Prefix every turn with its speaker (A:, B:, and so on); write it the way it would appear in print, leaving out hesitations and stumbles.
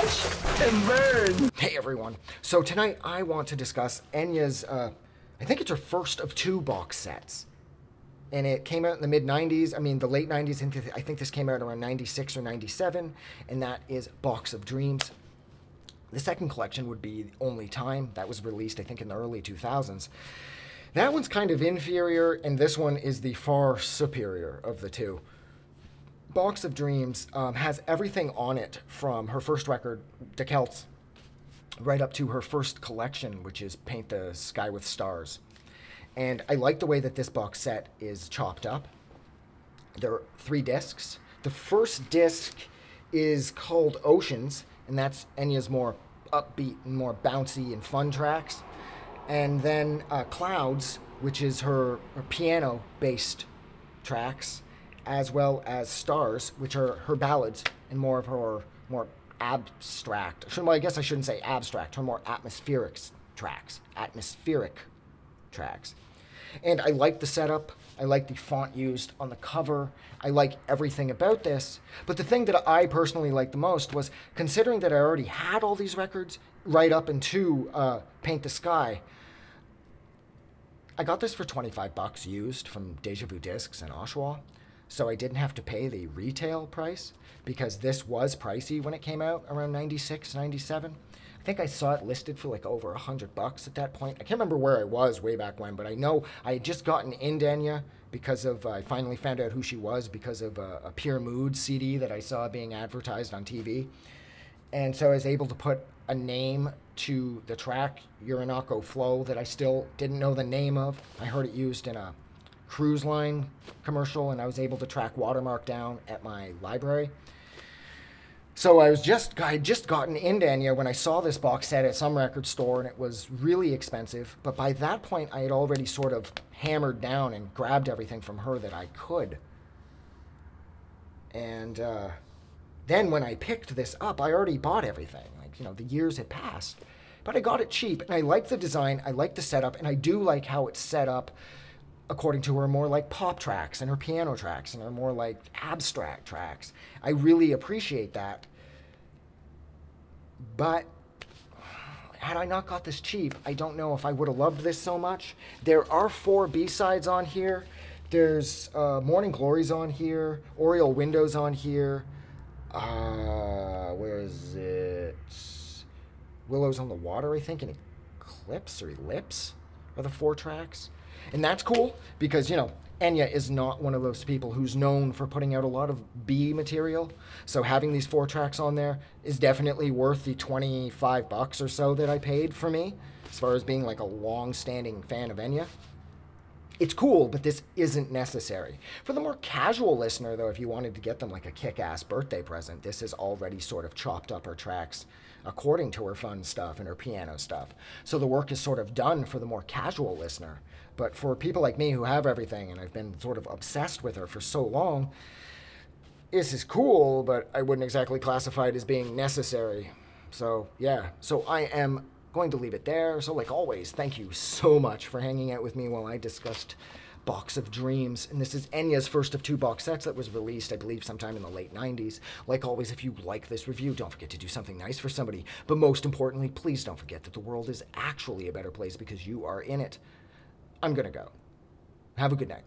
A: Watch and learn.
B: Hey everyone. So tonight I want to discuss Enya's, I think it's her first of two box sets. And it came out in the mid-90s, the late 90s, I think this came out around 96 or 97, and that is Box of Dreams. The second collection would be Only Time. That was released, I think, in the early 2000s. That one's kind of inferior, and this one is the far superior of the two. Box of Dreams has everything on it from her first record, De Kelts, right up to her first collection, which is Paint the Sky with Stars. And I like the way that this box set is chopped up. There are 3 discs. The first disc is called Oceans, and that's Enya's more upbeat and more bouncy and fun tracks. And then Clouds, which is her piano-based tracks, as well as Stars, which are her ballads and more of her more abstract. Well, I guess I shouldn't say abstract. Her more atmospheric tracks. And I like the setup. I like the font used on the cover. I like everything about this. But the thing that I personally liked the most was, considering that I already had all these records right up into Paint the Sky, I got this for $25 used from Deja Vu Discs in Oshawa. So I didn't have to pay the retail price, because this was pricey when it came out around 96, 97. I think I saw it listed for like over $100 at that point. I can't remember where I was way back when, but I know I had just gotten into Enya because of, I finally found out who she was because of a Pure Mood CD that I saw being advertised on TV. And so I was able to put a name to the track, Urinako Flow, that I still didn't know the name of. I heard it used in a cruise line commercial, and I was able to track Watermark down at my library. So I had just gotten into Enya when I saw this box set at some record store, and it was really expensive. But by that point, I had already sort of hammered down and grabbed everything from her that I could. And then when I picked this up, I already bought everything. The years had passed. But I got it cheap, and I like the design, I like the setup, and I do like how it's set up according to her more like pop tracks and her piano tracks and her more like abstract tracks. I really appreciate that. But had I not got this cheap, I don't know if I would have loved this so much. There are 4 B-sides on here. There's Morning Glories on here, Oriole Windows on here. Where is it? Willows on the Water, I think, and Eclipse or Ellipse are the 4 tracks. And that's cool because, Enya is not one of those people who's known for putting out a lot of B material. So having these 4 tracks on there is definitely worth the $25 or so that I paid for me, as far as being like a long-standing fan of Enya. It's cool, but this isn't necessary. For the more casual listener, though, if you wanted to get them like a kick-ass birthday present, this is already sort of chopped up her tracks according to her fun stuff and her piano stuff. So the work is sort of done for the more casual listener. But for people like me who have everything, and I've been sort of obsessed with her for so long, this is cool, but I wouldn't exactly classify it as being necessary. So, yeah. So I am going to leave it there. So like always, thank you so much for hanging out with me while I discussed Box of Dreams. And this is Enya's first of 2 box sets that was released, I believe, sometime in the late 90s. Like always, if you like this review, don't forget to do something nice for somebody. But most importantly, please don't forget that the world is actually a better place because you are in it. I'm going to go. Have a good night.